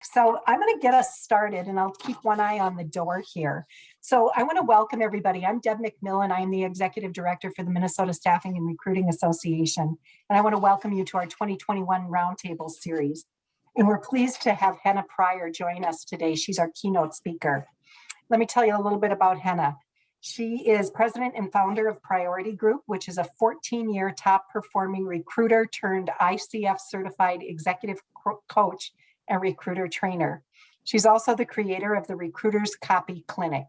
So I'm going to get us started and I'll keep one eye on the door here. So I want to welcome everybody. I'm Deb McMillan. I am the Executive Director for the Minnesota Staffing and Recruiting Association. And I want to welcome you to our 2021 Roundtable series. And we're pleased to have Henna Pryor join us today. She's our keynote speaker. Let me tell you a little bit about Henna. She is president and founder of Priority Group, which is a 14-year top performing recruiter turned ICF certified executive coach and recruiter trainer. She's also the creator of the Recruiters Copy Clinic,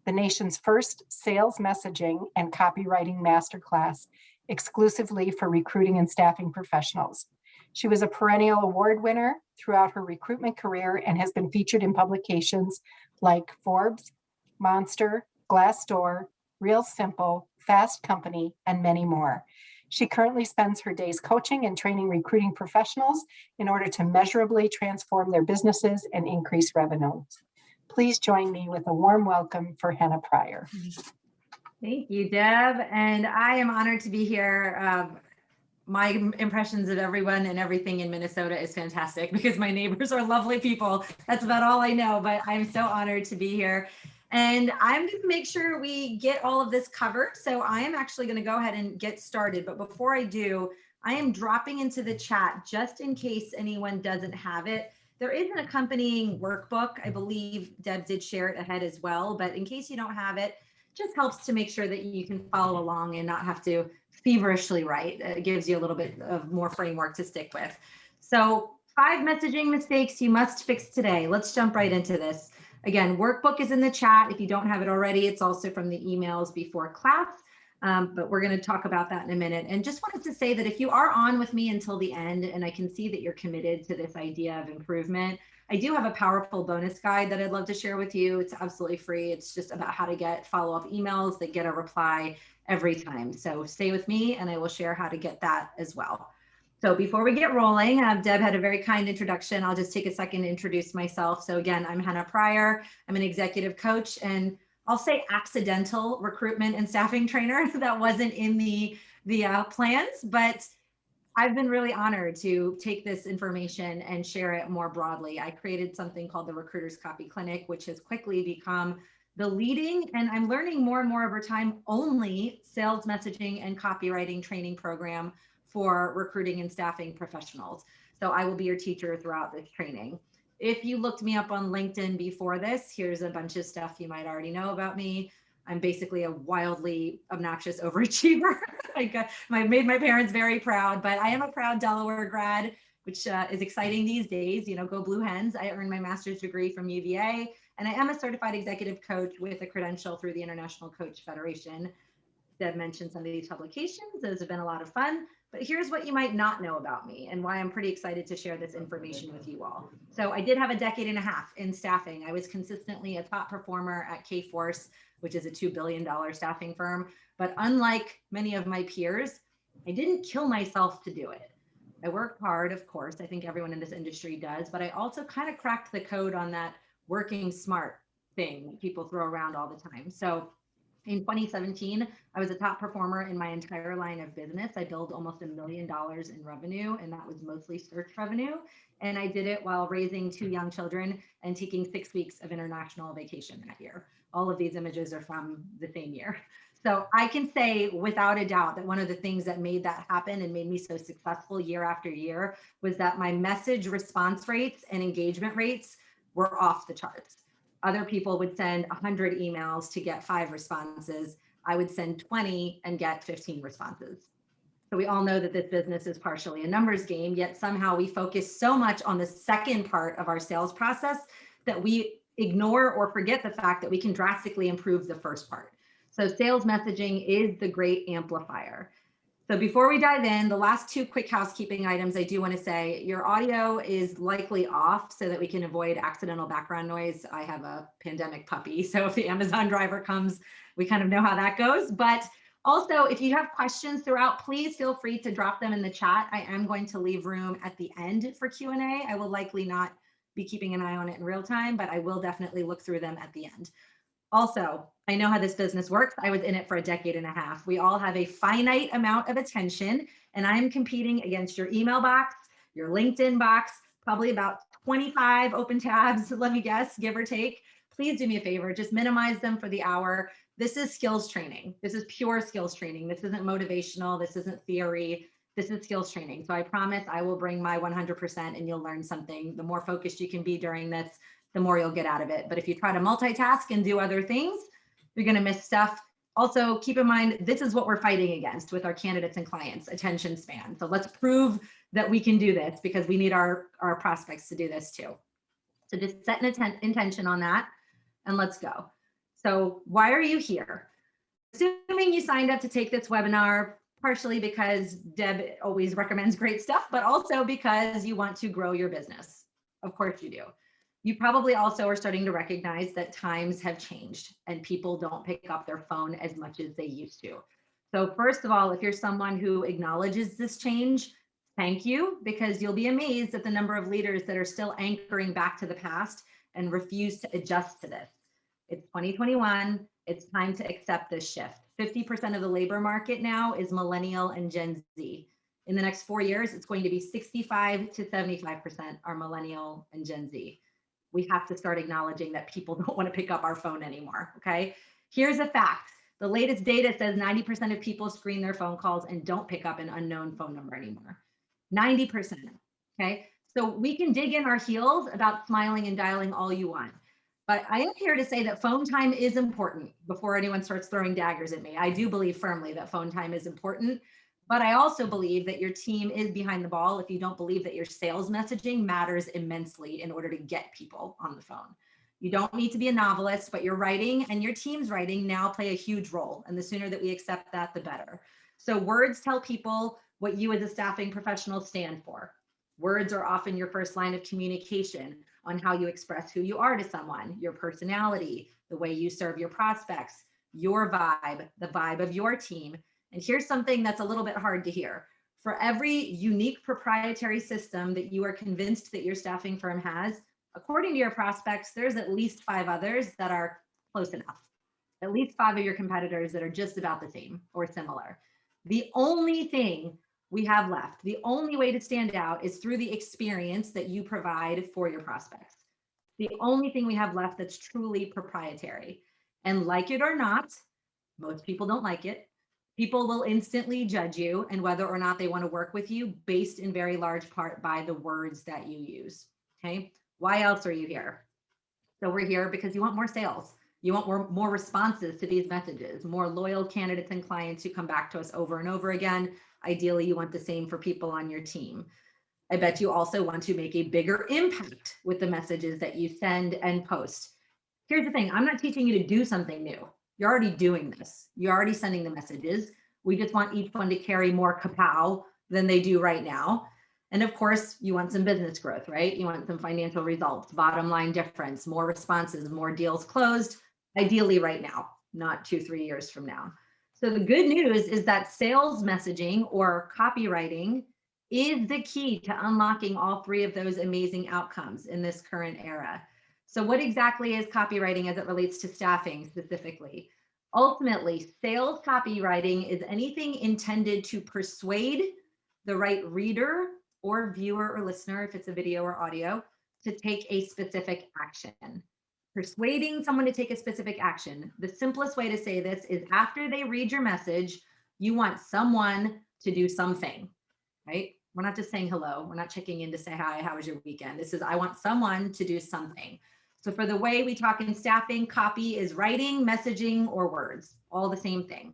the nation's first sales messaging and copywriting masterclass exclusively for recruiting and staffing professionals. She was a perennial award winner throughout her recruitment career and has been featured in publications like Forbes, Monster, Glassdoor, Real Simple, Fast Company, and many more. She currently spends her days coaching and training recruiting professionals in order to measurably transform their businesses and increase revenue. Please join me with a warm welcome for Henna Pryor. Thank you, Deb. And I am honored to be here. My impressions of everyone and everything in Minnesota is fantastic because my neighbors are lovely people. That's about all I know, but I'm so honored to be here. And I'm going to make sure we get all of this covered. So I am actually going to go ahead and get started. But before I do, I am dropping into the chat just in case anyone doesn't have it. There is an accompanying workbook. I believe Deb did share it ahead as well. But in case you don't have it, just helps to make sure that you can follow along and not have to feverishly write. It gives you a little bit of more framework to stick with. So 5 messaging mistakes you must fix today. Let's jump right into this. Again, workbook is in the chat. If you don't have it already, it's also from the emails before class, but we're going to talk about that in a minute. And just wanted to say that if you are on with me until the end, and I can see that you're committed to this idea of improvement, I do have a powerful bonus guide that I'd love to share with you. It's absolutely free. It's just about how to get follow-up emails that get a reply every time. So stay with me and I will share how to get that as well. So before we get rolling, Deb had a very kind introduction. I'll just take a second to introduce myself. So again, I'm Henna Pryor. I'm an executive coach and I'll say accidental recruitment and staffing trainer. That wasn't in the plans, but I've been really honored to take this information and share it more broadly. I created something called the Recruiters Copy Clinic, which has quickly become the leading, and I'm learning more and more over time, only sales messaging and copywriting training program for recruiting and staffing professionals. So I will be your teacher throughout this training. If you looked me up on LinkedIn before this, here's a bunch of stuff you might already know about me. I'm basically a wildly obnoxious overachiever. I made my parents very proud, but I am a proud Delaware grad, which is exciting these days. You know, go Blue Hens. I earned my master's degree from UVA, and I am a certified executive coach with a credential through the International Coach Federation. Deb mentioned some of these publications. Those have been a lot of fun. But here's what you might not know about me and why I'm pretty excited to share this information with you all. So I did have a decade and a half in staffing. I was consistently a top performer at Kforce, which is a $2 billion staffing firm. But unlike many of my peers, I didn't kill myself to do it. I worked hard, of course. I think everyone in this industry does, but I also kind of cracked the code on that working smart thing that people throw around all the time. So in 2017, I was a top performer in my entire line of business. I billed almost $1 million in revenue, and that was mostly search revenue. And I did it while raising 2 young children and taking 6 weeks of international vacation that year. All of these images are from the same year. So I can say without a doubt that one of the things that made that happen and made me so successful year after year was that my message response rates and engagement rates were off the charts. Other people would send 100 emails to get 5 responses. I would send 20 and get 15 responses. So we all know that this business is partially a numbers game, yet somehow we focus so much on the second part of our sales process that we ignore or forget the fact that we can drastically improve the first part. So sales messaging is the great amplifier. So before we dive in, the last 2 quick housekeeping items I do want to say, your audio is likely off so that we can avoid accidental background noise. I have a pandemic puppy, so if the Amazon driver comes, we kind of know how that goes. But also, if you have questions throughout, please feel free to drop them in the chat. I am going to leave room at the end for Q&A. I will likely not be keeping an eye on it in real time, but I will definitely look through them at the end. Also, I know how this business works. I was in it for a decade and a half. We all have a finite amount of attention, and I am competing against your email box, your LinkedIn box, probably about 25 open tabs, let me guess, give or take. Please do me a favor, just minimize them for the hour. This is skills training. This is pure skills training. This isn't motivational. This isn't theory. This is skills training. So I promise I will bring my 100% and you'll learn something. The more focused you can be during this, the more you'll get out of it. But if you try to multitask and do other things, you're going to miss stuff. Also, keep in mind, this is what we're fighting against with our candidates and clients, attention span. So let's prove that we can do this because we need our prospects to do this too. So just set an intention on that and let's go. So why are you here? Assuming you signed up to take this webinar, partially because Deb always recommends great stuff, but also because you want to grow your business. Of course you do. You probably also are starting to recognize that times have changed and people don't pick up their phone as much as they used to. So first of all, if you're someone who acknowledges this change, thank you, because you'll be amazed at the number of leaders that are still anchoring back to the past and refuse to adjust to this. It's 2021. It's time to accept this shift. 50% of the labor market now is millennial and Gen Z. In the next 4 years, it's going to be 65 to 75% are millennial and Gen Z. We have to start acknowledging that people don't want to pick up our phone anymore, okay? Here's a fact. The latest data says 90% of people screen their phone calls and don't pick up an unknown phone number anymore. 90%, okay? So we can dig in our heels about smiling and dialing all you want. But I am here to say that phone time is important before anyone starts throwing daggers at me. I do believe firmly that phone time is important, but I also believe that your team is behind the ball if you don't believe that your sales messaging matters immensely in order to get people on the phone. You don't need to be a novelist, but your writing and your team's writing now play a huge role. And the sooner that we accept that, the better. So words tell people what you as a staffing professional stand for. Words are often your first line of communication on how you express who you are to someone, your personality, the way you serve your prospects, your vibe, the vibe of your team. And here's something that's a little bit hard to hear. For every unique proprietary system that you are convinced that your staffing firm has, according to your prospects, there's at least 5 others that are close enough. At least 5 of your competitors that are just about the same or similar. The only thing we have left, the only way to stand out is through the experience that you provide for your prospects. The only thing we have left that's truly proprietary. And like it or not, most people don't like it. People will instantly judge you and whether or not they want to work with you based in very large part by the words that you use, okay? Why else are you here? So we're here because you want more sales. You want more responses to these messages, more loyal candidates and clients who come back to us over and over again. Ideally, you want the same for people on your team. I bet you also want to make a bigger impact with the messages that you send and post. Here's the thing, I'm not teaching you to do something new. You're already doing this. You're already sending the messages. We just want each one to carry more kapow than they do right now. And of course, you want some business growth, right? You want some financial results, bottom line difference, more responses, more deals closed, ideally right now, not 2-3 years from now. So the good news is that sales messaging or copywriting is the key to unlocking all 3 of those amazing outcomes in this current era. So what exactly is copywriting as it relates to staffing specifically? Ultimately, sales copywriting is anything intended to persuade the right reader or viewer or listener, if it's a video or audio, to take a specific action. Persuading someone to take a specific action. The simplest way to say this is after they read your message, you want someone to do something, right? We're not just saying hello. We're not checking in to say hi, how was your weekend? This is, I want someone to do something. So for the way we talk in staffing, copy is writing, messaging, or words, all the same thing.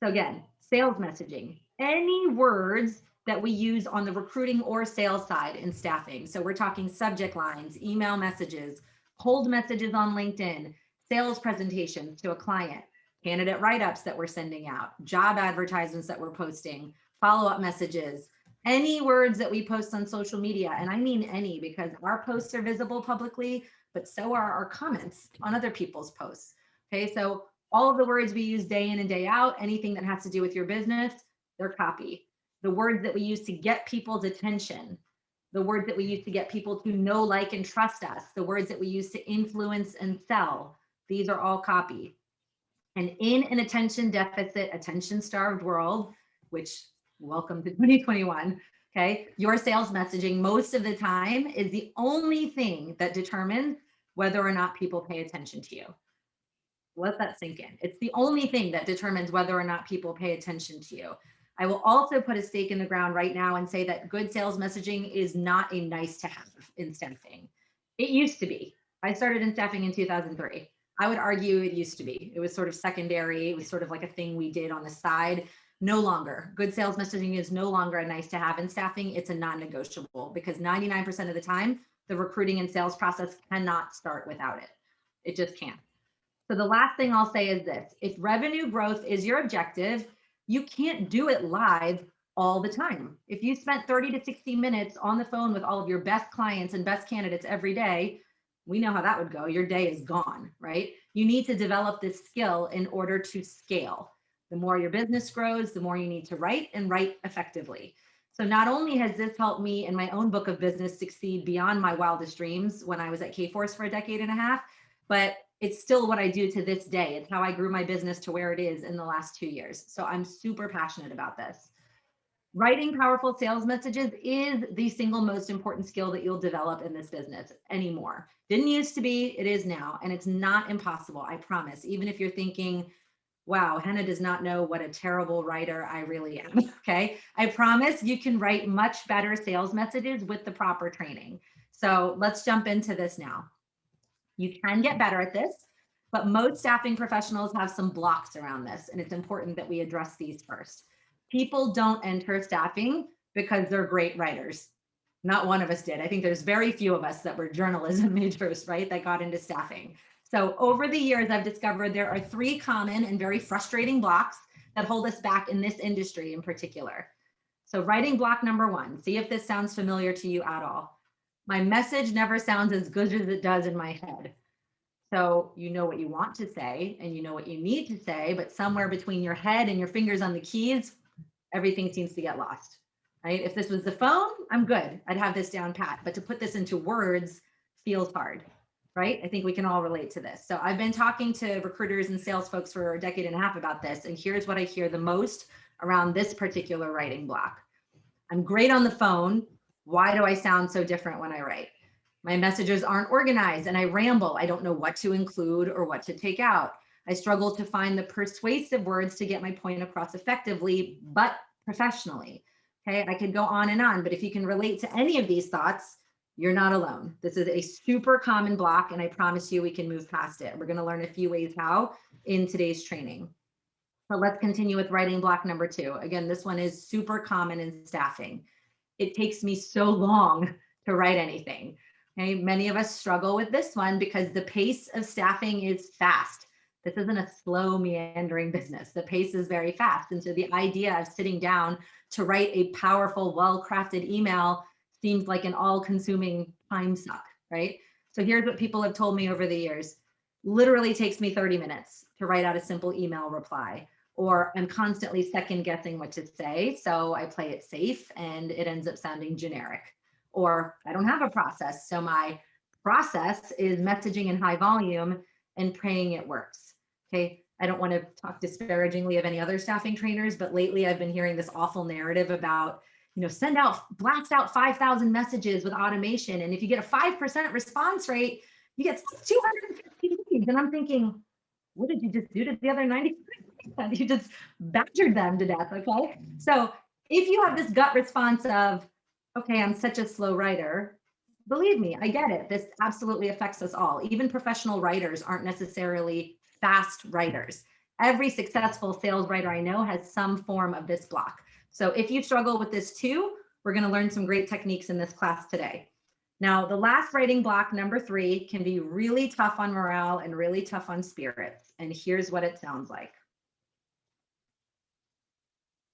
So again, sales messaging, any words that we use on the recruiting or sales side in staffing. So we're talking subject lines, email messages, cold messages on LinkedIn, sales presentations to a client, candidate write-ups that we're sending out, job advertisements that we're posting, follow-up messages, any words that we post on social media. And I mean any, because our posts are visible publicly, but so are our comments on other people's posts. Okay, so all of the words we use day in and day out, anything that has to do with your business, they're copy. The words that we use to get people's attention, the words that we use to get people to know, like, and trust us, the words that we use to influence and sell, these are all copy. And in an attention deficit, attention starved world, which welcome to 2021, Okay. Your sales messaging most of the time is the only thing that determines whether or not people pay attention to you. Let that sink in. It's the only thing that determines whether or not people pay attention to you. I will also put a stake in the ground right now and say that good sales messaging is not a nice to have in staffing. It used to be. I started in staffing in 2003. I would argue it used to be. It was sort of secondary. It was sort of like a thing we did on the side. No longer. Good sales messaging is no longer a nice to have in staffing. It's a non-negotiable because 99% of the time, the recruiting and sales process cannot start without it. It just can't. So the last thing I'll say is this: if revenue growth is your objective, you can't do it live all the time. If you spent 30 to 60 minutes on the phone with all of your best clients and best candidates every day, we know how that would go. Your day is gone, right? You need to develop this skill in order to scale. The more your business grows, the more you need to write and write effectively. So not only has this helped me in my own book of business succeed beyond my wildest dreams when I was at Kforce for a decade and a half, but it's still what I do to this day. It's how I grew my business to where it is in the last 2 years. So I'm super passionate about this. Writing powerful sales messages is the single most important skill that you'll develop in this business anymore. Didn't used to be, it is now. And it's not impossible, I promise. Even if you're thinking, wow, Henna does not know what a terrible writer I really am, okay? I promise you can write much better sales messages with the proper training. So let's jump into this now. You can get better at this, but most staffing professionals have some blocks around this, and it's important that we address these first. People don't enter staffing because they're great writers. Not one of us did. I think there's very few of us that were journalism majors, right, that got into staffing. So over the years, I've discovered there are 3 common and very frustrating blocks that hold us back in this industry in particular. So writing block number 1, see if this sounds familiar to you at all. My message never sounds as good as it does in my head. So you know what you want to say and you know what you need to say, but somewhere between your head and your fingers on the keys, everything seems to get lost, right? If this was the phone, I'm good. I'd have this down pat, but to put this into words feels hard, right? I think we can all relate to this. So I've been talking to recruiters and sales folks for a decade and a half about this, and here's what I hear the most around this particular writing block. I'm great on the phone. Why do I sound so different when I write? My messages aren't organized and I ramble. I don't know what to include or what to take out. I struggle to find the persuasive words to get my point across effectively, but professionally. Okay, I could go on and on, but if you can relate to any of these thoughts, you're not alone. This is a super common block, and I promise you we can move past it. We're going to learn a few ways how in today's training. But let's continue with writing block number 2. Again, this one is super common in staffing. It takes me so long to write anything. Okay, many of us struggle with this one because the pace of staffing is fast. This isn't a slow, meandering business. The pace is very fast. And so the idea of sitting down to write a powerful, well-crafted email seems like an all-consuming time suck, right? So here's what people have told me over the years. Literally takes me 30 minutes to write out a simple email reply, or I'm constantly second guessing what to say. So I play it safe and it ends up sounding generic. Or I don't have a process. So my process is messaging in high volume and praying it works. Okay. I don't want to talk disparagingly of any other staffing trainers, but lately I've been hearing this awful narrative about, blast out 5,000 messages with automation. And if you get a 5% response rate, you get 250 leads. And I'm thinking, what did you just do to the other 90%? You just badgered them to death, okay? So if you have this gut response of, okay, I'm such a slow writer, believe me, I get it. This absolutely affects us all. Even professional writers aren't necessarily fast writers. Every successful sales writer I know has some form of this block. So if you struggle with this too, we're going to learn some great techniques in this class today. Now, the last writing block, number 3, can be really tough on morale and really tough on spirits. And here's what it sounds like.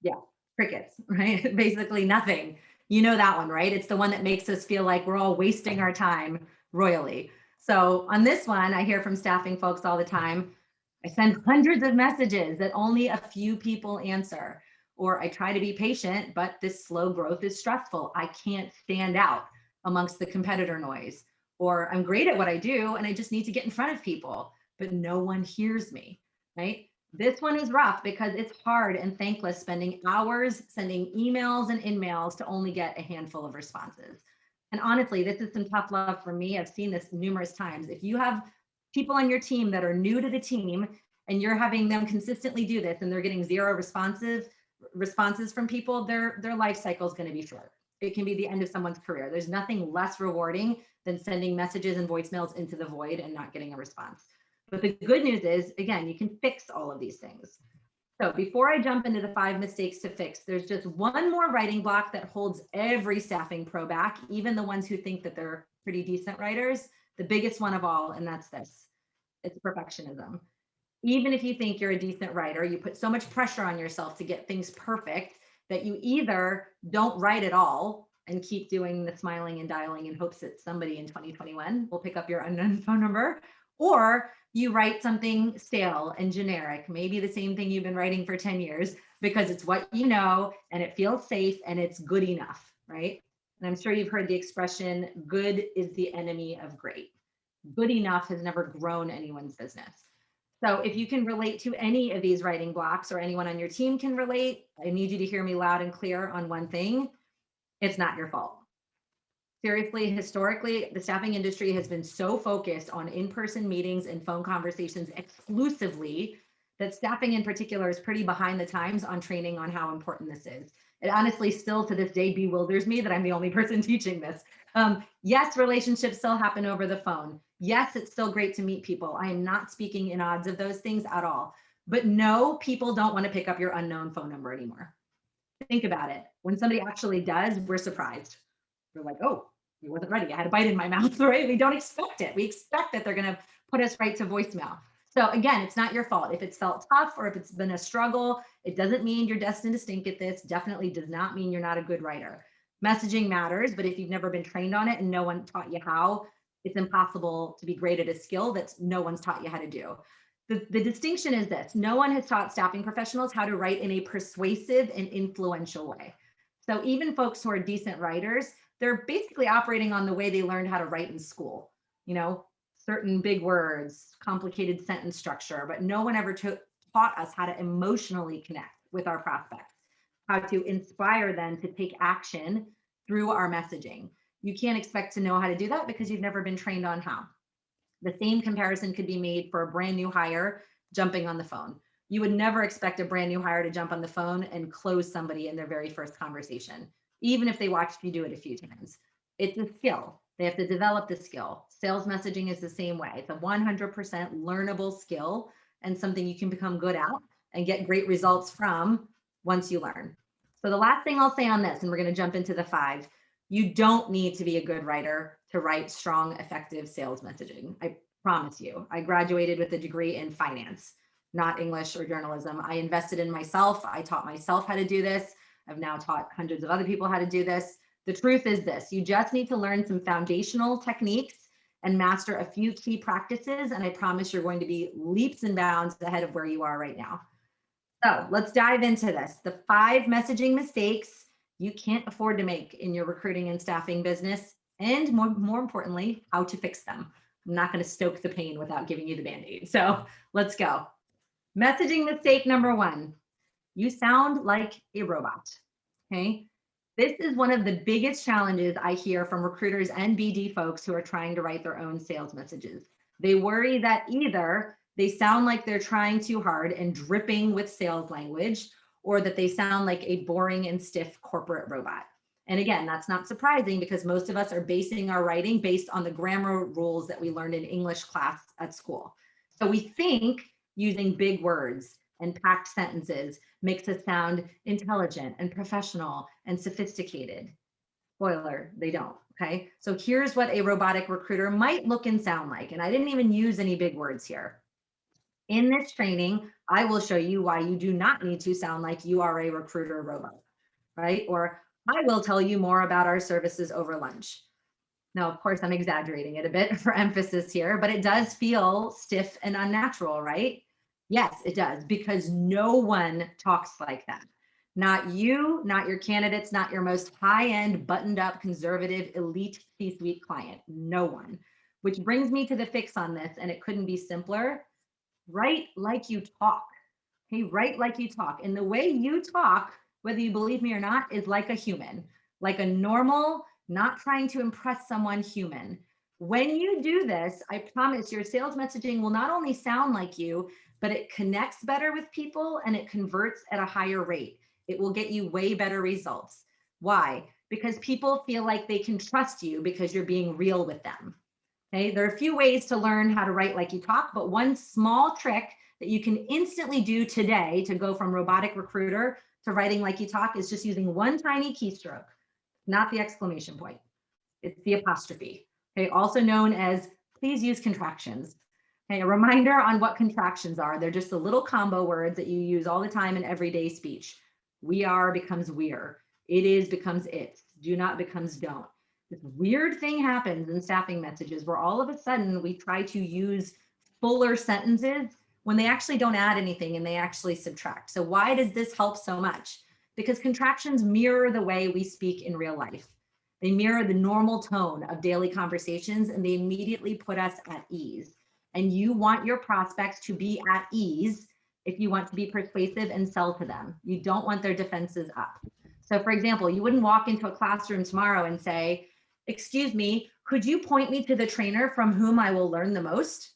Yeah, crickets, right? Basically nothing. You know that one, right? It's the one that makes us feel like we're all wasting our time royally. So on this one, I hear from staffing folks all the time, I send hundreds of messages that only a few people answer, or I try to be patient, but this slow growth is stressful. I can't stand out amongst the competitor noise, or I'm great at what I do and I just need to get in front of people, but no one hears me, right? This one is rough because it's hard and thankless spending hours sending emails and in-mails to only get a handful of responses. And honestly, this is some tough love for me. I've seen this numerous times. If you have people on your team that are new to the team and you're having them consistently do this and they're getting zero responses from people, their life cycle is going to be short. It can be the end of someone's career. There's nothing less rewarding than sending messages and voicemails into the void and not getting a response. But the good news is, again, you can fix all of these things. So before I jump into the 5 mistakes to fix, there's just one more writing block that holds every staffing pro back, even the ones who think that they're pretty decent writers, the biggest one of all, and that's this. It's perfectionism. Even if you think you're a decent writer, you put so much pressure on yourself to get things perfect that you either don't write at all and keep doing the smiling and dialing in hopes that somebody in 2021 will pick up your unknown phone number, or you write something stale and generic, maybe the same thing you've been writing for 10 years because it's what you know and it feels safe and it's good enough, right? And I'm sure you've heard the expression, good is the enemy of great. Good enough has never grown anyone's business. So if you can relate to any of these writing blocks or anyone on your team can relate, I need you to hear me loud and clear on one thing. It's not your fault. Seriously, historically, the staffing industry has been so focused on in-person meetings and phone conversations exclusively that staffing in particular is pretty behind the times on training on how important this is. It honestly still to this day bewilders me that I'm the only person teaching this. Yes, relationships still happen over the phone. Yes, it's still great to meet people. I am not speaking in odds of those things at all. But no, people don't want to pick up your unknown phone number anymore. Think about it. When somebody actually does, we're surprised. We're like, oh, we wasn't ready. I had a bite in my mouth, right? We don't expect it. We expect that they're going to put us right to voicemail. So again, it's not your fault. If it's felt tough or if it's been a struggle, it doesn't mean you're destined to stink at this. Definitely does not mean you're not a good writer. Messaging matters, but if you've never been trained on it and no one taught you how, it's impossible to be great at a skill that no one's taught you how to do. The distinction is this: no one has taught staffing professionals how to write in a persuasive and influential way. So even folks who are decent writers, they're basically operating on the way they learned how to write in school, certain big words, complicated sentence structure, but no one ever taught us how to emotionally connect with our prospects, how to inspire them to take action through our messaging. You can't expect to know how to do that because you've never been trained on how. The same comparison could be made for a brand new hire jumping on the phone. You would never expect a brand new hire to jump on the phone and close somebody in their very first conversation, even if they watched you do it a few times. It's a skill. They have to develop the skill. Sales messaging is the same way. It's a 100% learnable skill and something you can become good at and get great results from once you learn. So the last thing I'll say on this, and we're going to jump into the 5, you don't need to be a good writer to write strong, effective sales messaging. I promise you. I graduated with a degree in finance, not English or journalism. I invested in myself. I taught myself how to do this. I've now taught hundreds of other people how to do this. The truth is this: you just need to learn some foundational techniques and master a few key practices, and I promise you're going to be leaps and bounds ahead of where you are right now. So let's dive into this. The 5 messaging mistakes you can't afford to make in your recruiting and staffing business, and more importantly, how to fix them. I'm not going to stoke the pain without giving you the Band-Aid. So let's go. Messaging mistake number 1, you sound like a robot. Okay. This is one of the biggest challenges I hear from recruiters and BD folks who are trying to write their own sales messages. They worry that either they sound like they're trying too hard and dripping with sales language, or that they sound like a boring and stiff corporate robot. And again, that's not surprising because most of us are basing our writing based on the grammar rules that we learned in English class at school. So we think using big words and packed sentences makes us sound intelligent and professional and sophisticated. Spoiler, they don't. Okay. So here's what a robotic recruiter might look and sound like. And I didn't even use any big words here. In this training, I will show you why you do not need to sound like you are a recruiter robot, right? Or I will tell you more about our services over lunch. Now, of course, I'm exaggerating it a bit for emphasis here, but it does feel stiff and unnatural, right? Yes, it does, because no one talks like that. Not you, not your candidates, not your most high-end, buttoned-up, conservative, elite C-suite client. No one. Which brings me to the fix on this, and it couldn't be simpler. Write like you talk. Okay, write like you talk. And the way you talk, whether you believe me or not, is like a human, like a normal, not trying to impress someone human. When you do this, I promise your sales messaging will not only sound like you, but it connects better with people and it converts at a higher rate. It will get you way better results. Why? Because people feel like they can trust you because you're being real with them. Okay, there are a few ways to learn how to write like you talk, but one small trick that you can instantly do today to go from robotic recruiter to writing like you talk is just using one tiny keystroke, not the exclamation point. It's the apostrophe. Okay, also known as please use contractions. Okay, a reminder on what contractions are. They're just the little combo words that you use all the time in everyday speech. We are becomes we're. It is becomes it. Do not becomes don't. This weird thing happens in staffing messages where all of a sudden we try to use fuller sentences when they actually don't add anything and they actually subtract. So why does this help so much? Because contractions mirror the way we speak in real life. They mirror the normal tone of daily conversations and they immediately put us at ease. And you want your prospects to be at ease if you want to be persuasive and sell to them. You don't want their defenses up. So for example, you wouldn't walk into a classroom tomorrow and say, excuse me, could you point me to the trainer from whom I will learn the most?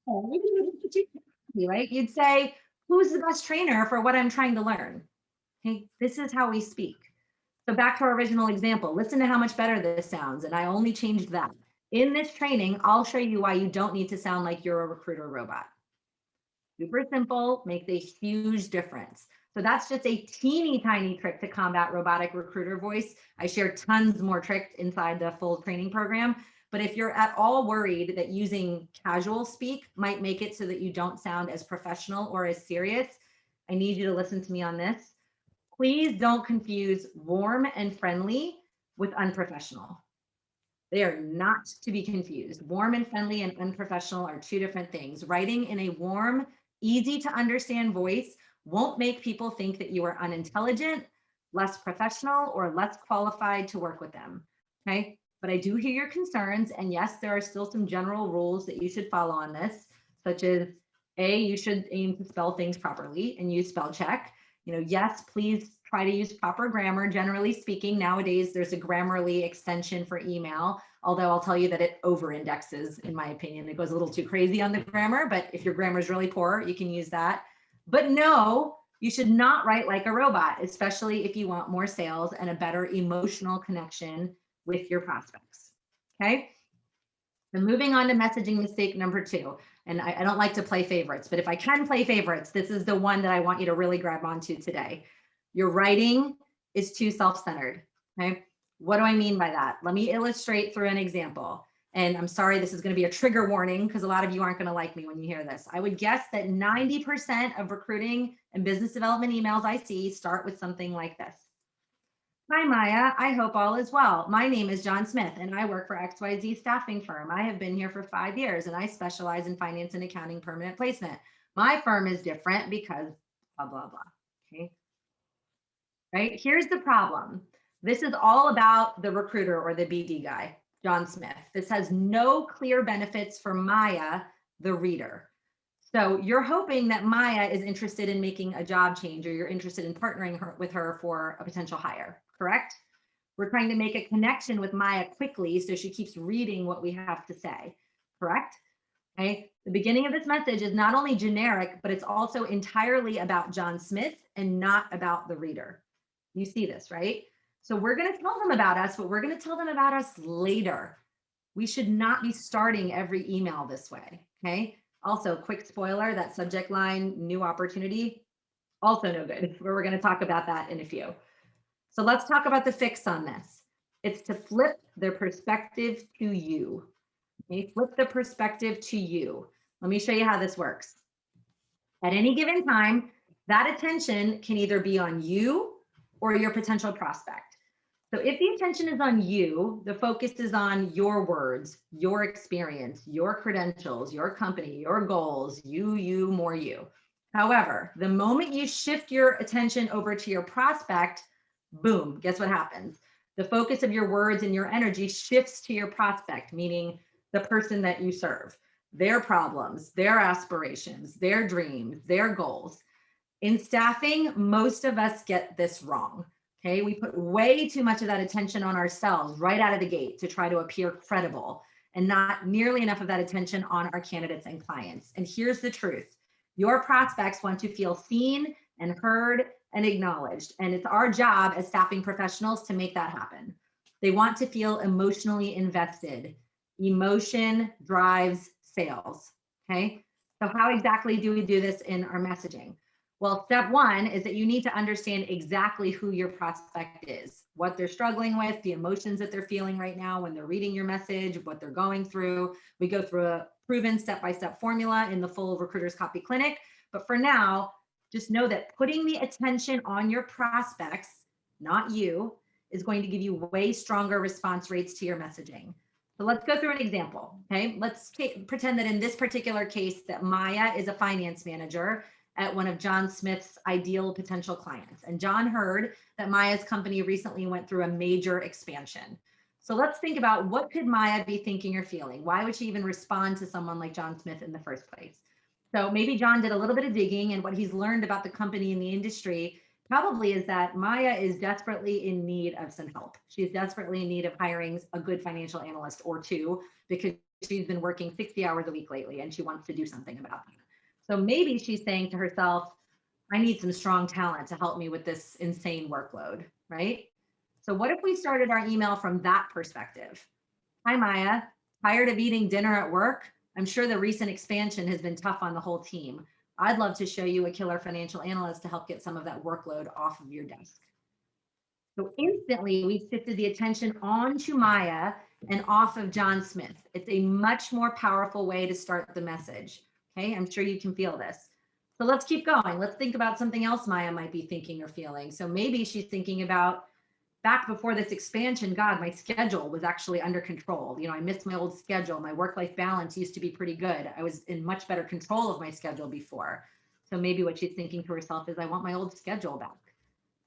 Right? You'd say, who's the best trainer for what I'm trying to learn? Okay, this is how we speak. So back to our original example, listen to how much better this sounds. And I only changed that. In this training, I'll show you why you don't need to sound like you're a recruiter robot. Super simple, makes a huge difference. So that's just a teeny tiny trick to combat robotic recruiter voice. I share tons more tricks inside the full training program. But if you're at all worried that using casual speak might make it so that you don't sound as professional or as serious, I need you to listen to me on this. Please don't confuse warm and friendly with unprofessional. They are not to be confused. Warm and friendly and unprofessional are two different things. Writing in a warm, easy to understand voice won't make people think that you are unintelligent, less professional, or less qualified to work with them. Okay, but I do hear your concerns. And yes, there are still some general rules that you should follow on this, such as A, you should aim to spell things properly and use spell check. Yes, please try to use proper grammar. Generally speaking, nowadays there's a Grammarly extension for email, although I'll tell you that it over indexes, in my opinion. It goes a little too crazy on the grammar, but if your grammar is really poor, you can use that. But no, you should not write like a robot, especially if you want more sales and a better emotional connection with your prospects. Okay. So moving on to messaging mistake number 2. And I don't like to play favorites, but if I can play favorites, this is the one that I want you to really grab onto today. Your writing is too self-centered. Okay. What do I mean by that? Let me illustrate through an example. And I'm sorry, this is going to be a trigger warning because a lot of you aren't going to like me when you hear this. I would guess that 90% of recruiting and business development emails I see start with something like this. Hi, Maya. I hope all is well. My name is John Smith and I work for XYZ staffing firm. I have been here for 5 years and I specialize in finance and accounting permanent placement. My firm is different because blah, blah, blah. Okay. Right. Here's the problem. This is all about the recruiter or the BD guy, John Smith. This has no clear benefits for Maya, the reader. So you're hoping that Maya is interested in making a job change or you're interested in partnering with her for a potential hire, correct? We're trying to make a connection with Maya quickly so she keeps reading what we have to say, correct? Okay. The beginning of this message is not only generic, but it's also entirely about John Smith and not about the reader. You see this, right? So we're going to tell them about us, but we're going to tell them about us later. We should not be starting every email this way, okay? Also, quick spoiler, that subject line, new opportunity, also no good. We're going to talk about that in a few. So let's talk about the fix on this. It's to flip their perspective to you. Okay? Flip the perspective to you. Let me show you how this works. At any given time, that attention can either be on you or your potential prospect. So if the attention is on you, the focus is on your words, your experience, your credentials, your company, your goals, you, more you. However, the moment you shift your attention over to your prospect, boom, guess what happens? The focus of your words and your energy shifts to your prospect, meaning the person that you serve, their problems, their aspirations, their dreams, their goals. In staffing, most of us get this wrong. Okay, we put way too much of that attention on ourselves right out of the gate to try to appear credible, and not nearly enough of that attention on our candidates and clients. And here's the truth. Your prospects want to feel seen and heard and acknowledged. And it's our job as staffing professionals to make that happen. They want to feel emotionally invested. Emotion drives sales. Okay, so how exactly do we do this in our messaging? Well, step one is that you need to understand exactly who your prospect is, what they're struggling with, the emotions that they're feeling right now when they're reading your message, what they're going through. We go through a proven step-by-step formula in the full Recruiters Copy Clinic. But for now, just know that putting the attention on your prospects, not you, is going to give you way stronger response rates to your messaging. So let's go through an example, okay? Let's pretend that in this particular case that Maya is a finance manager at one of John Smith's ideal potential clients. And John heard that Maya's company recently went through a major expansion. So let's think about, what could Maya be thinking or feeling? Why would she even respond to someone like John Smith in the first place? So maybe John did a little bit of digging, and what he's learned about the company and the industry probably is that Maya is desperately in need of some help. She's desperately in need of hiring a good financial analyst or two, because she's been working 60 hours a week lately and she wants to do something about that. So maybe she's saying to herself, I need some strong talent to help me with this insane workload, right? So what if we started our email from that perspective? Hi, Maya. Tired of eating dinner at work? I'm sure the recent expansion has been tough on the whole team. I'd love to show you a killer financial analyst to help get some of that workload off of your desk. So instantly we shifted the attention onto Maya and off of John Smith. It's a much more powerful way to start the message. Okay, I'm sure you can feel this. So let's keep going. Let's think about something else Maya might be thinking or feeling. So maybe she's thinking about, back before this expansion, God, my schedule was actually under control. You know, I missed my old schedule. My work-life balance used to be pretty good. I was in much better control of my schedule before. So maybe what she's thinking to herself is, I want my old schedule back.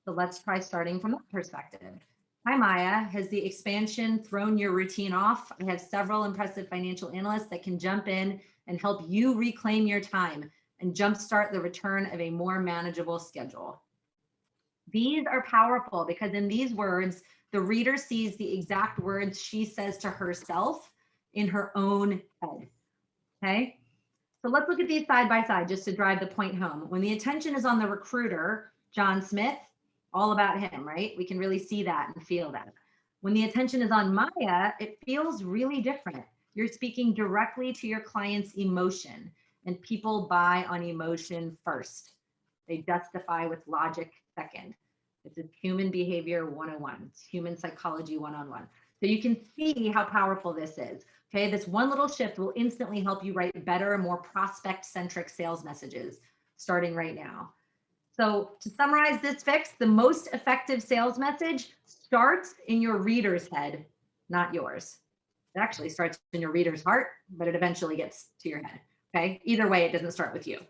So let's try starting from that perspective. Hi, Maya. Has the expansion thrown your routine off? I have several impressive financial analysts that can jump in and help you reclaim your time and jumpstart the return of a more manageable schedule. These are powerful because in these words, the reader sees the exact words she says to herself in her own head. Okay, so let's look at these side by side just to drive the point home. When the attention is on the recruiter, John Smith, all about him, right? We can really see that and feel that. When the attention is on Maya, it feels really different. You're speaking directly to your client's emotion, and people buy on emotion first. They justify with logic second. It's a human behavior 101. It's human psychology one-on-one. So you can see how powerful this is. Okay, this one little shift will instantly help you write better, more prospect-centric sales messages starting right now. So to summarize this fix, the most effective sales message starts in your reader's head, not yours. It actually starts in your reader's heart, but it eventually gets to your head. Okay, either way, it doesn't start with you.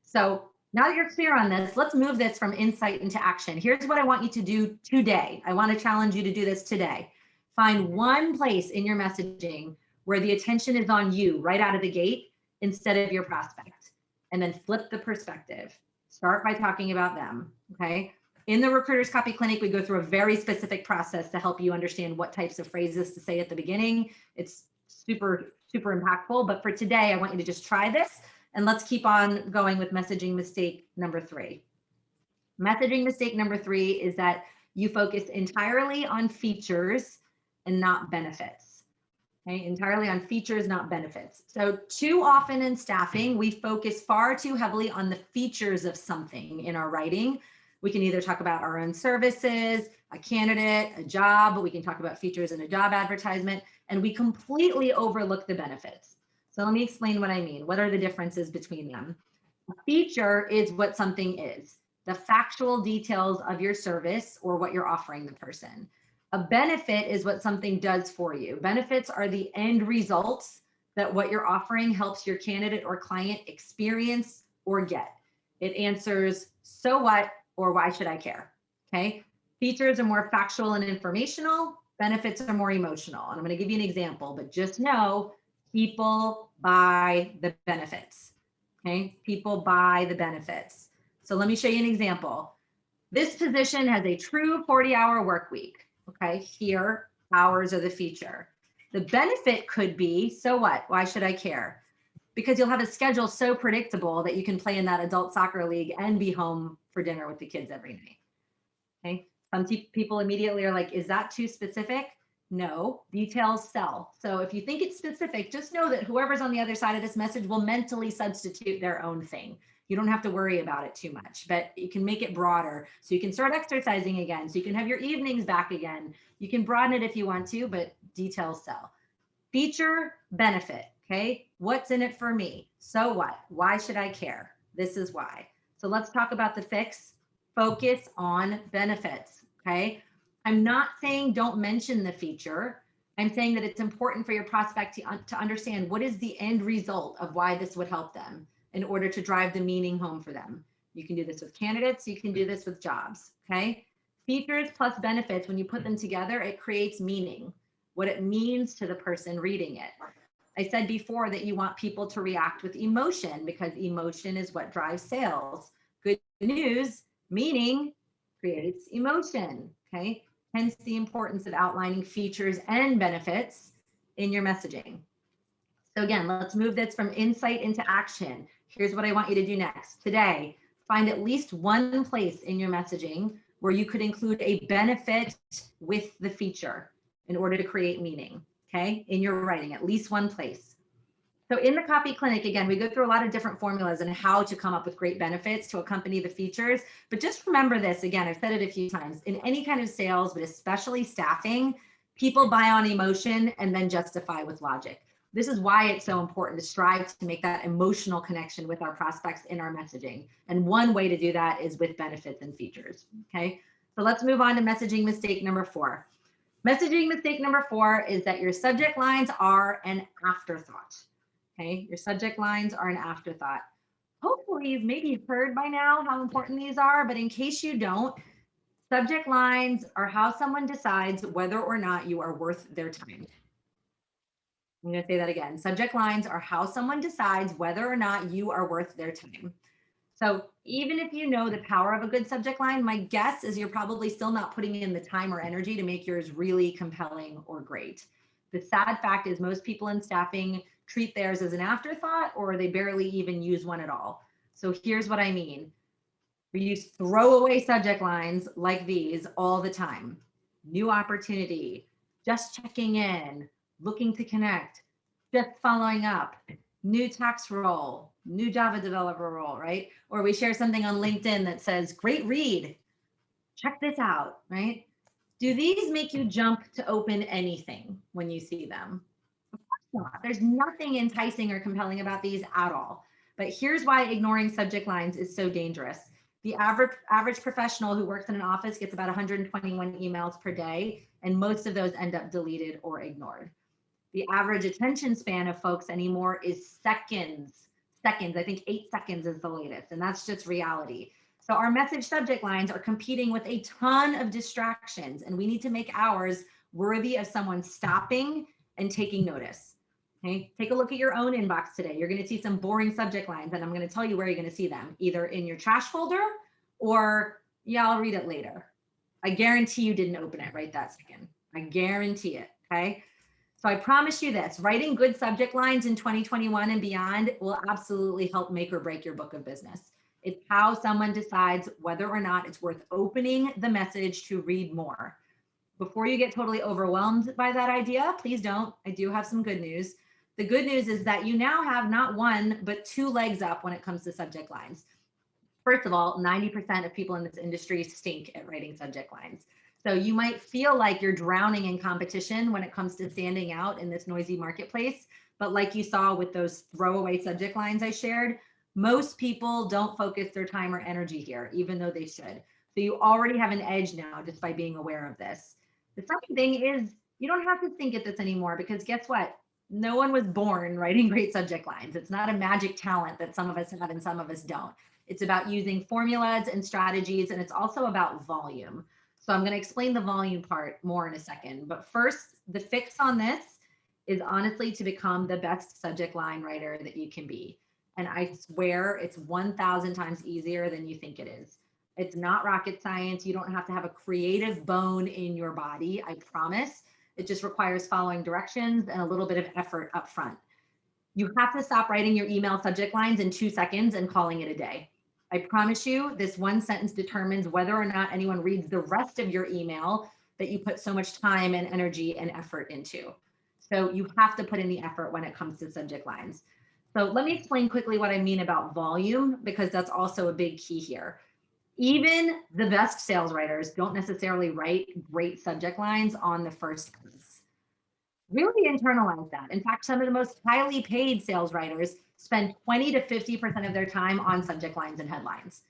So now that you're clear on this, let's move this from insight into action. Here's what I want you to do today. I want to challenge you to do this today. Find one place in your messaging where the attention is on you right out of the gate instead of your prospect, and then flip the perspective. Start by talking about them, okay? In the Recruiters Copy Clinic, we go through a very specific process to help you understand what types of phrases to say at the beginning. It's super, super impactful, but for today, I want you to just try this, and let's keep on going with messaging mistake number 3. Messaging mistake number 3 is that you focus entirely on features and not benefits. Okay, entirely on features, not benefits. So too often in staffing, we focus far too heavily on the features of something in our writing. We can either talk about our own services, a candidate, a job, but we can talk about features in a job advertisement, and we completely overlook the benefits. So let me explain what I mean. What are the differences between them? A feature is what something is, the factual details of your service or what you're offering the person. A benefit is what something does for you. Benefits are the end results that what you're offering helps your candidate or client experience or get. It answers, so what, or why should I care? Okay. Features are more factual and informational. Benefits are more emotional. And I'm going to give you an example, but just know people buy the benefits. Okay. People buy the benefits. So let me show you an example. This position has a true 40-hour work week. Okay, here, hours are the feature. The benefit could be, so what? Why should I care? Because you'll have a schedule so predictable that you can play in that adult soccer league and be home for dinner with the kids every night. Okay, some people immediately are like, is that too specific? No, details sell. So if you think it's specific, just know that whoever's on the other side of this message will mentally substitute their own thing. You don't have to worry about it too much, but you can make it broader. So you can start exercising again. So you can have your evenings back again. You can broaden it if you want to, but details sell. Feature, benefit, okay? What's in it for me? So what? Why should I care? This is why. So let's talk about the fix. Focus on benefits, okay? I'm not saying don't mention the feature. I'm saying that it's important for your prospect to understand what is the end result of why this would help them in order to drive the meaning home for them. You can do this with candidates. You can do this with jobs, okay? Features plus benefits, when you put them together, it creates meaning, what it means to the person reading it. I said before that you want people to react with emotion because emotion is what drives sales. Good news, meaning creates emotion, okay? Hence the importance of outlining features and benefits in your messaging. So again, let's move this from insight into action. Here's what I want you to do next. Today, find at least one place in your messaging where you could include a benefit with the feature in order to create meaning, okay? In your writing, at least one place. So in the copy clinic, again, we go through a lot of different formulas and how to come up with great benefits to accompany the features. But just remember this, again, I've said it a few times, in any kind of sales, but especially staffing, people buy on emotion and then justify with logic. This is why it's so important to strive to make that emotional connection with our prospects in our messaging. And one way to do that is with benefits and features, okay? So let's move on to messaging mistake number 4. Messaging mistake number 4 is that your subject lines are an afterthought. Okay, your subject lines are an afterthought. Hopefully you've maybe heard by now how important these are, but in case you don't, subject lines are how someone decides whether or not you are worth their time. I'm going to say that again. Subject lines are how someone decides whether or not you are worth their time. So even if you know the power of a good subject line, my guess is you're probably still not putting in the time or energy to make yours really compelling or great. The sad fact is most people in staffing treat theirs as an afterthought, or they barely even use one at all. So here's what I mean. We use throwaway subject lines like these all the time. New opportunity, just checking in, looking to connect, just following up, new tax role, new Java developer role, right? Or we share something on LinkedIn that says, great read, check this out, right? Do these make you jump to open anything when you see them? Of course not. There's nothing enticing or compelling about these at all. But here's why ignoring subject lines is so dangerous. The average professional who works in an office gets about 121 emails per day, and most of those end up deleted or ignored. The average attention span of folks anymore is seconds. Seconds, I think 8 seconds is the latest, and that's just reality. So our message subject lines are competing with a ton of distractions, and we need to make ours worthy of someone stopping and taking notice. Okay, take a look at your own inbox today. You're going to see some boring subject lines, and I'm going to tell you where you're going to see them, either in your trash folder or, yeah, I'll read it later. I guarantee you didn't open it right that second. I guarantee it, okay? So I promise you this, writing good subject lines in 2021 and beyond will absolutely help make or break your book of business. It's how someone decides whether or not it's worth opening the message to read more. Before you get totally overwhelmed by that idea, please don't. I do have some good news. The good news is that you now have not one, but 2 legs up when it comes to subject lines. First of all, 90% of people in this industry stink at writing subject lines. So you might feel like you're drowning in competition when it comes to standing out in this noisy marketplace. But like you saw with those throwaway subject lines I shared, most people don't focus their time or energy here, even though they should. So you already have an edge now just by being aware of this. The second thing is you don't have to think at this anymore, because guess what? No one was born writing great subject lines. It's not a magic talent that some of us have and some of us don't. It's about using formulas and strategies, and it's also about volume. So I'm going to explain the volume part more in a second. But first, the fix on this is honestly to become the best subject line writer that you can be. And I swear it's 1,000 times easier than you think it is. It's not rocket science. You don't have to have a creative bone in your body, I promise. It just requires following directions and a little bit of effort up front. You have to stop writing your email subject lines in 2 seconds and calling it a day. I promise you, this one sentence determines whether or not anyone reads the rest of your email that you put so much time and energy and effort into. So you have to put in the effort when it comes to subject lines. So let me explain quickly what I mean about volume, because that's also a big key here. Even the best sales writers don't necessarily write great subject lines on the first piece. Really internalize that. In fact, some of the most highly paid sales writers spend 20 to 50% of their time on subject lines and headlines.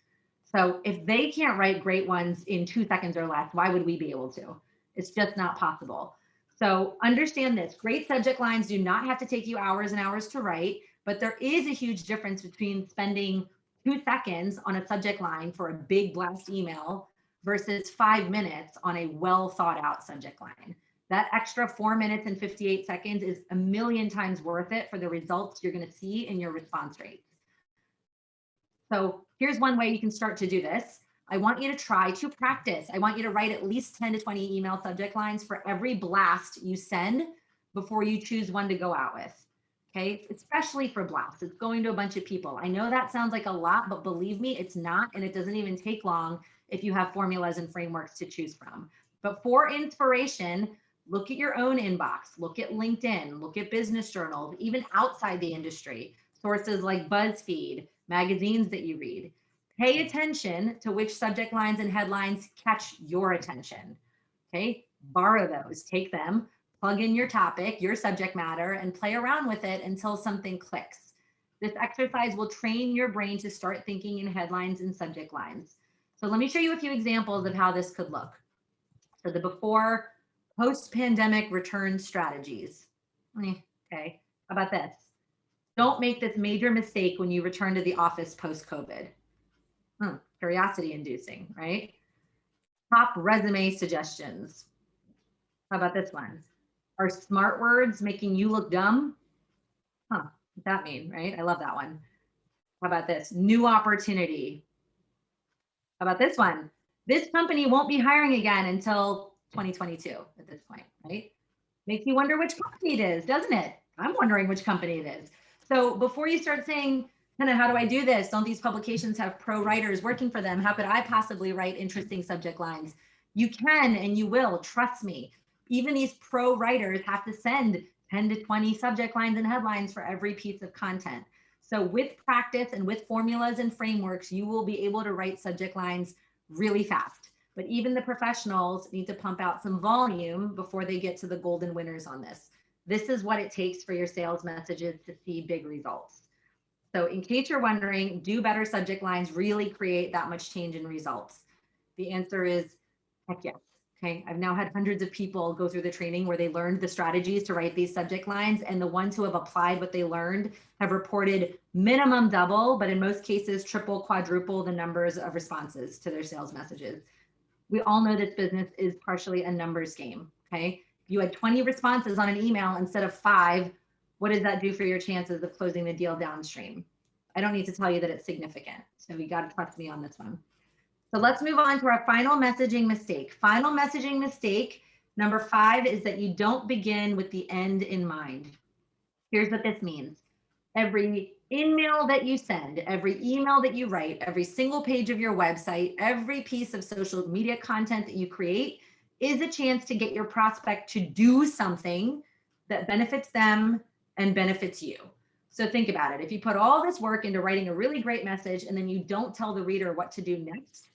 So if they can't write great ones in 2 seconds or less, why would we be able to? It's just not possible. So understand this, great subject lines do not have to take you hours and hours to write, but there is a huge difference between spending 2 seconds on a subject line for a big blast email versus 5 minutes on a well thought out subject line. That extra 4 minutes and 58 seconds is a million times worth it for the results you're going to see in your response rates. So here's one way you can start to do this. I want you to try to practice. I want you to write at least 10 to 20 email subject lines for every blast you send before you choose one to go out with. Okay, especially for blasts. It's going to a bunch of people. I know that sounds like a lot, but believe me, it's not. And it doesn't even take long if you have formulas and frameworks to choose from. But for inspiration, look at your own inbox, look at LinkedIn, look at business journals, even outside the industry, sources like BuzzFeed, magazines that you read. Pay attention to which subject lines and headlines catch your attention. Okay, borrow those, take them, plug in your topic, your subject matter, and play around with it until something clicks. This exercise will train your brain to start thinking in headlines and subject lines. So let me show you a few examples of how this could look. So the before, post-pandemic return strategies. Okay, how about this? Don't make this major mistake when you return to the office post-COVID. Curiosity inducing, right? Top resume suggestions. How about this one? Are smart words making you look dumb? What's that mean, right? I love that one. How about this? New opportunity. How about this one? This company won't be hiring again until 2022 at this point, right? Makes you wonder which company it is, doesn't it? I'm wondering which company it is. So before you start saying, kind of, how do I do this? Don't these publications have pro writers working for them? How could I possibly write interesting subject lines? You can and you will, trust me. Even these pro writers have to send 10 to 20 subject lines and headlines for every piece of content. So with practice and with formulas and frameworks, you will be able to write subject lines really fast. But even the professionals need to pump out some volume before they get to the golden winners on this. This is what it takes for your sales messages to see big results. So in case you're wondering, do better subject lines really create that much change in results? The answer is heck yes. Okay, I've now had hundreds of people go through the training where they learned the strategies to write these subject lines, and the ones who have applied what they learned have reported minimum double, but in most cases, triple, quadruple the numbers of responses to their sales messages. We all know this business is partially a numbers game, okay? If you had 20 responses on an email instead of 5, what does that do for your chances of closing the deal downstream? I don't need to tell you that it's significant. So you got to trust me on this one. So let's move on to our final messaging mistake. Final messaging mistake, number 5, is that you don't begin with the end in mind. Here's what this means. Every email that you send, every email that you write, every single page of your website, every piece of social media content that you create is a chance to get your prospect to do something that benefits them and benefits you. So think about it. If you put all this work into writing a really great message and then you don't tell the reader what to do next,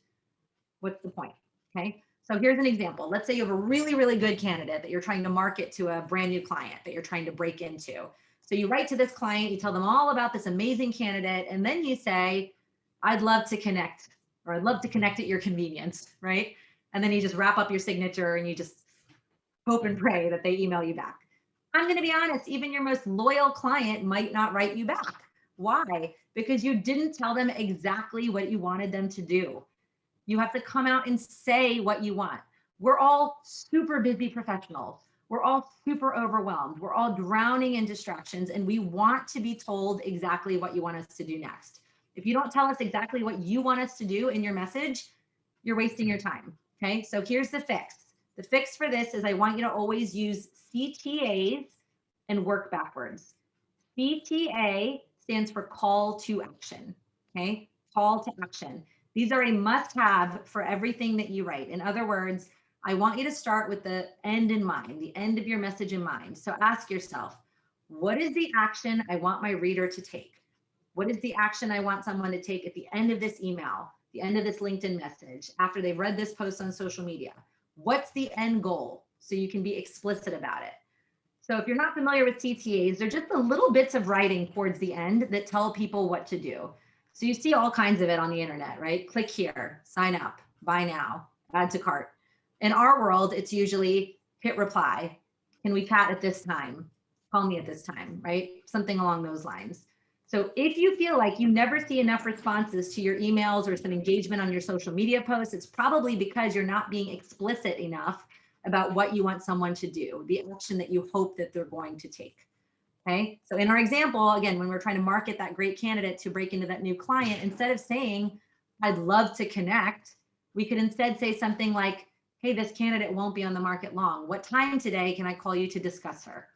what's the point? Okay. So here's an example. Let's say you have a really, really good candidate that you're trying to market to a brand new client that you're trying to break into. So you write to this client, you tell them all about this amazing candidate, and then you say, I'd love to connect, or I'd love to connect at your convenience, right? And then you just wrap up your signature and you just hope and pray that they email you back. I'm going to be honest, even your most loyal client might not write you back. Why? Because you didn't tell them exactly what you wanted them to do. You have to come out and say what you want. We're all super busy professionals. We're all super overwhelmed. We're all drowning in distractions, and we want to be told exactly what you want us to do next. If you don't tell us exactly what you want us to do in your message, you're wasting your time. Okay, so here's the fix. The fix for this is I want you to always use CTAs and work backwards. CTA stands for call to action. Okay, call to action. These are a must-have for everything that you write. In other words, I want you to start with the end in mind, the end of your message in mind. So ask yourself, what is the action I want my reader to take? What is the action I want someone to take at the end of this email, the end of this LinkedIn message, after they've read this post on social media? What's the end goal? So you can be explicit about it. So if you're not familiar with CTAs, they're just the little bits of writing towards the end that tell people what to do. So you see all kinds of it on the internet, right? Click here, sign up, buy now, add to cart. In our world, it's usually hit reply. Can we chat at this time? Call me at this time, right? Something along those lines. So if you feel like you never see enough responses to your emails or some engagement on your social media posts, it's probably because you're not being explicit enough about what you want someone to do, the action that you hope that they're going to take. Okay, so in our example, again, when we're trying to market that great candidate to break into that new client, instead of saying, I'd love to connect, we could instead say something like, hey, this candidate won't be on the market long. What time today can I call you to discuss her?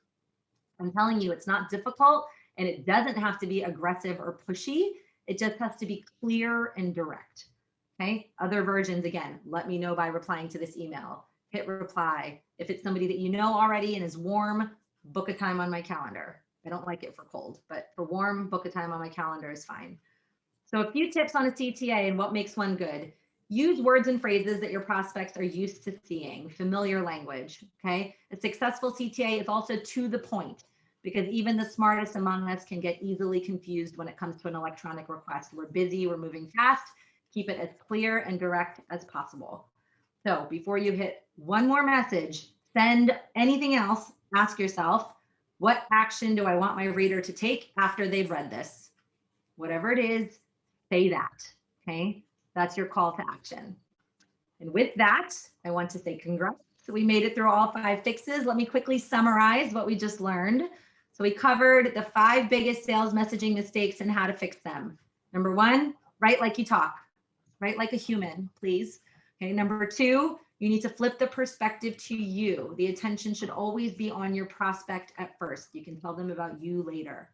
I'm telling you, it's not difficult, and it doesn't have to be aggressive or pushy. It just has to be clear and direct. Okay, other versions, again, let me know by replying to this email. Hit reply. If it's somebody that you know already and is warm, book a time on my calendar. I don't like it for cold, but for warm, book a time on my calendar is fine. So a few tips on a CTA and what makes one good. Use words and phrases that your prospects are used to seeing, familiar language, okay? A successful CTA is also to the point, because even the smartest among us can get easily confused when it comes to an electronic request. We're busy, we're moving fast. Keep it as clear and direct as possible. So before you hit one more message, send anything else, ask yourself, what action do I want my reader to take after they've read this? Whatever it is, say that, okay? That's your call to action. And with that, I want to say congrats. So we made it through all 5 fixes. Let me quickly summarize what we just learned. So we covered the 5 biggest sales messaging mistakes and how to fix them. Number 1, write like you talk. Write like a human, please. Okay, number 2, you need to flip the perspective to you. The attention should always be on your prospect at first. You can tell them about you later.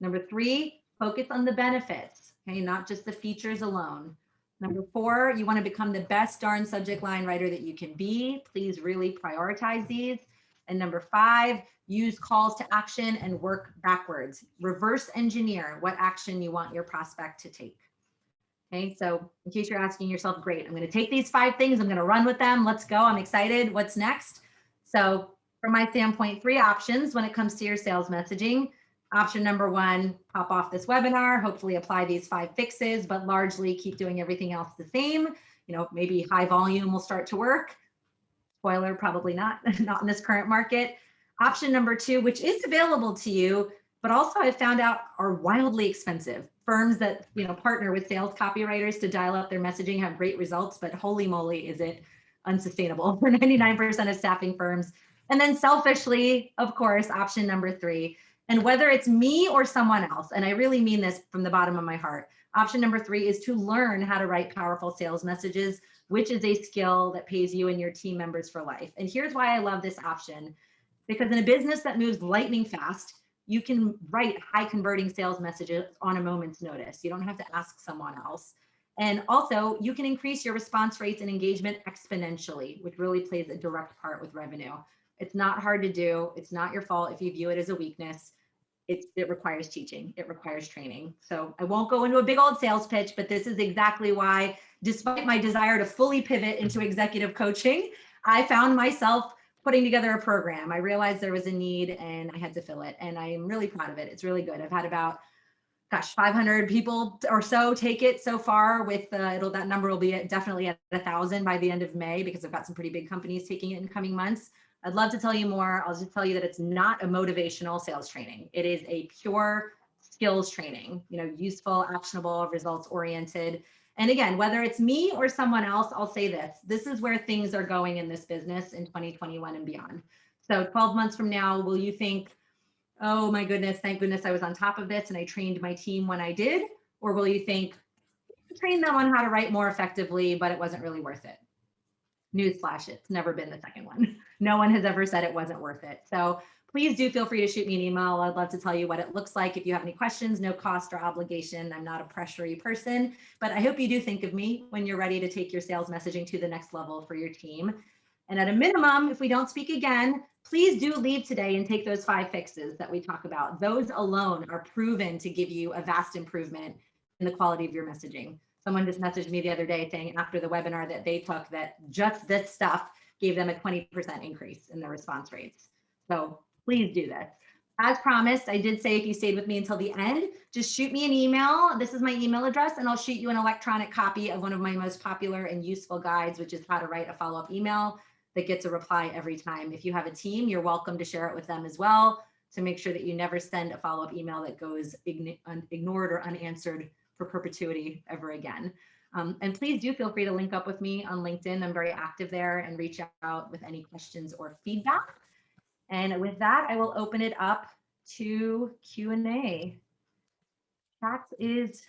Number 3, focus on the benefits, okay, not just the features alone. Number 4, you want to become the best darn subject line writer that you can be. Please really prioritize these. And number 5, use calls to action and work backwards. Reverse engineer what action you want your prospect to take. Okay, so in case you're asking yourself, great, I'm going to take these 5 things, I'm going to run with them. Let's go. I'm excited. What's next? So from my standpoint, 3 options when it comes to your sales messaging. Option number 1, pop off this webinar, hopefully apply these 5 fixes, but largely keep doing everything else the same. You know, maybe high volume will start to work. Spoiler, probably not, not in this current market. Option number 2, which is available to you, but also I found out are wildly expensive. Firms that, you know, partner with sales copywriters to dial up their messaging have great results, but holy moly, is it unsustainable for 99% of staffing firms. And then selfishly, of course, option number 3, and whether it's me or someone else, and I really mean this from the bottom of my heart, option number 3 is to learn how to write powerful sales messages, which is a skill that pays you and your team members for life. And here's why I love this option, because in a business that moves lightning fast, you can write high converting sales messages on a moment's notice. You don't have to ask someone else. And also you can increase your response rates and engagement exponentially, which really plays a direct part with revenue. It's not hard to do. It's not your fault if you view it as a weakness. It requires teaching. It requires training. So I won't go into a big old sales pitch, but this is exactly why, despite my desire to fully pivot into executive coaching, I found myself putting together a program. I realized there was a need and I had to fill it. And I am really proud of it. It's really good. I've had about, 500 people or so take it so far with that number will be definitely at 1,000 by the end of May, because I've got some pretty big companies taking it in coming months. I'd love to tell you more. I'll just tell you that it's not a motivational sales training. It is a pure skills training, you know, useful, actionable, results oriented. And again, whether it's me or someone else, I'll say this is where things are going in this business in 2021 and beyond. So 12 months from now, will you think, oh my goodness, thank goodness I was on top of this and I trained my team when I did? Or will you think, train them on how to write more effectively, but it wasn't really worth it? Newsflash, it's never been the second one. No one has ever said it wasn't worth it. So please do feel free to shoot me an email. I'd love to tell you what it looks like. If you have any questions, no cost or obligation. I'm not a pressury person, but I hope you do think of me when you're ready to take your sales messaging to the next level for your team. And at a minimum, if we don't speak again, please do leave today and take those 5 fixes that we talk about. Those alone are proven to give you a vast improvement in the quality of your messaging. Someone just messaged me the other day saying after the webinar that they took that just this stuff gave them a 20% increase in their response rates. So please do this. As promised, I did say if you stayed with me until the end, just shoot me an email. This is my email address, and I'll shoot you an electronic copy of one of my most popular and useful guides, which is how to write a follow-up email that gets a reply every time. If you have a team, you're welcome to share it with them as well to make sure that you never send a follow-up email that goes ignored or unanswered for perpetuity ever again. And please do feel free to link up with me on LinkedIn. I'm very active there, and reach out with any questions or feedback. And with that, I will open it up to Q&A. Chat is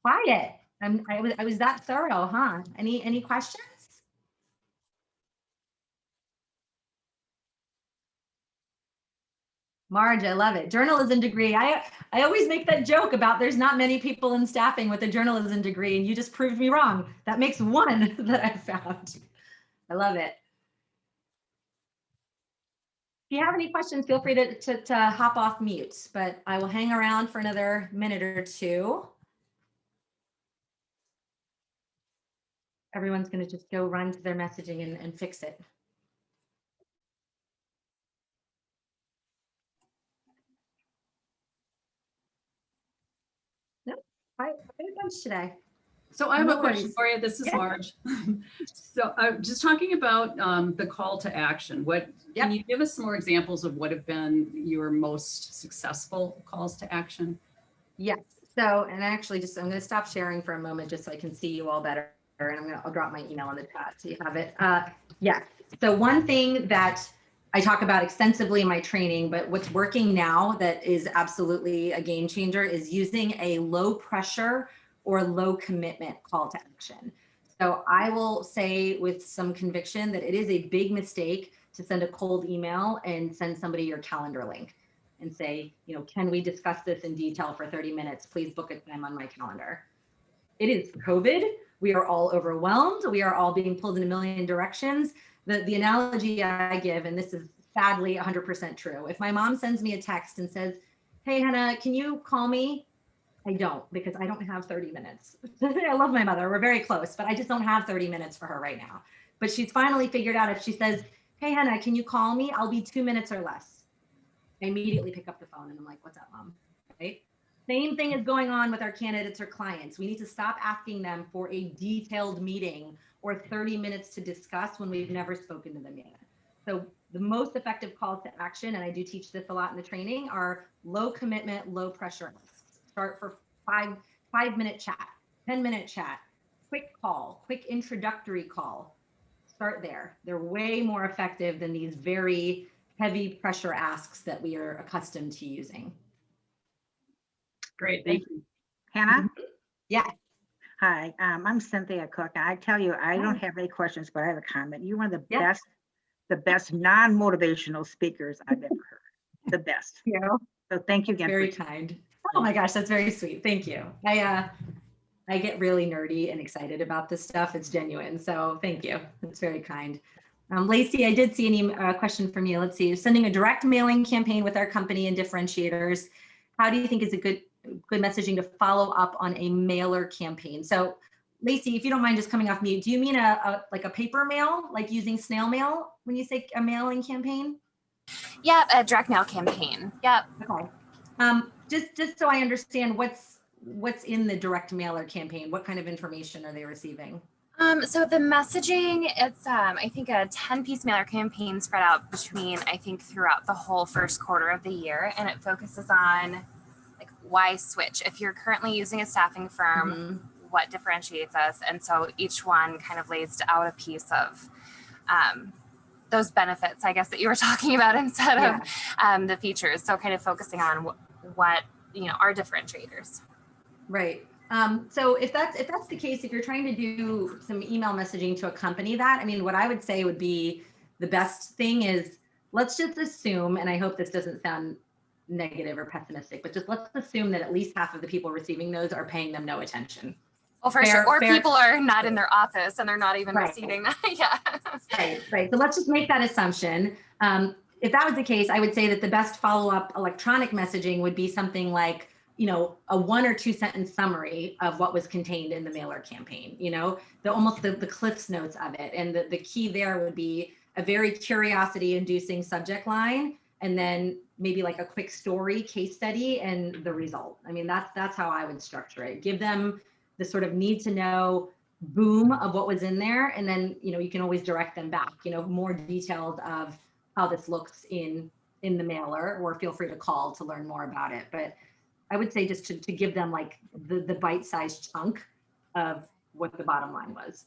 quiet. I was that thorough, huh? Any questions? Marge, I love it. Journalism degree. I always make that joke about there's not many people in staffing with a journalism degree, and you just proved me wrong. That makes one that I found. I love it. If you have any questions, feel free to hop off mute, but I will hang around for another minute or two. Everyone's going to just go run to their messaging and fix it. Nope, I had a bunch today. So I have No a question worries. for you. This is Yeah. Marge. So just talking about the call to action, can you give us some more examples of what have been your most successful calls to action? Yes. So, and actually I'm going to stop sharing for a moment just so I can see you all better. And I'll drop my email in the chat so you have it. Yeah. So one thing that I talk about extensively in my training, but what's working now that is absolutely a game changer is using a low pressure or low commitment call to action. So I will say with some conviction that it is a big mistake to send a cold email and send somebody your calendar link and say, can we discuss this in detail for 30 minutes? Please book a time on my calendar. It is COVID. We are all overwhelmed. We are all being pulled in a million directions. The analogy I give, and this is sadly 100% true. If my mom sends me a text and says, hey, Hannah, can you call me? I don't, because I don't have 30 minutes. I love my mother. We're very close, but I just don't have 30 minutes for her right now. But she's finally figured out if she says, hey, Hannah, can you call me? I'll be 2 minutes or less. I immediately pick up the phone and I'm like, what's up, mom? Right? Same thing is going on with our candidates or clients. We need to stop asking them for a detailed meeting or 30 minutes to discuss when we've never spoken to them yet. So the most effective calls to action, and I do teach this a lot in the training, are low commitment, low pressure. Start for 5-minute chat, 10-minute chat, quick call, quick introductory call. Start there. They're way more effective than these very heavy pressure asks that we are accustomed to using. Great, thank you. Hannah? Yeah. Hi, I'm Cynthia Cook. And I tell you, I don't have any questions, but I have a comment. You're one of the best non-motivational speakers I've ever heard. The best. So thank you again. Very kind. Oh my gosh, that's very sweet. Thank you. I get really nerdy and excited about this stuff. It's genuine. So thank you. That's very kind. Lacey, I did see any question from you. Let's see. Sending a direct mailing campaign with our company and differentiators. How do you think is a good messaging to follow up on a mailer campaign? So Lacey, if you don't mind just coming off mute, do you mean like a paper mail, like using snail mail when you say a mailing campaign? Yeah, a direct mail campaign. Yep. Okay. Just so I understand what's in the direct mailer campaign, what kind of information are they receiving? So the messaging, it's I think a 10-piece mailer campaign spread out between, I think, throughout the whole first quarter of the year, and it focuses on like why switch. If you're currently using a staffing firm, what differentiates us? And so each one kind of lays out a piece of those benefits, I guess, that you were talking about instead of the features. So kind of focusing on what are differentiators. Right. So if that's the case, if you're trying to do some email messaging to accompany that, I mean, what I would say would be the best thing is, let's just assume, and I hope this doesn't sound negative or pessimistic, but just let's assume that at least half of the people receiving those are paying them no attention. Well, for sure. Or people are not in their office and they're not even receiving that. Yeah. Right. So let's just make that assumption. If that was the case, I would say that the best follow-up electronic messaging would be something like, a 1 or 2 sentence summary of what was contained in the mailer campaign, almost the Cliff's notes of it. And the key there would be a very curiosity inducing subject line, and then maybe like a quick story, case study, and the result. I mean, that's how I would structure it. Give them the sort of need to know boom of what was in there. And then, you can always direct them back, more details of how this looks in the mailer, or feel free to call to learn more about it. But I would say just to give them like the bite-sized chunk of what the bottom line was.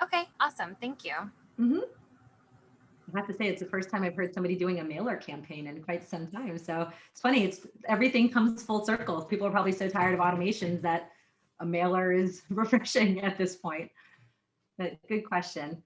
Okay, awesome. Thank you. Mm-hmm. I have to say, it's the first time I've heard somebody doing a mailer campaign in quite some time. So it's funny, everything comes full circle. People are probably so tired of automations that a mailer is refreshing at this point. But good question.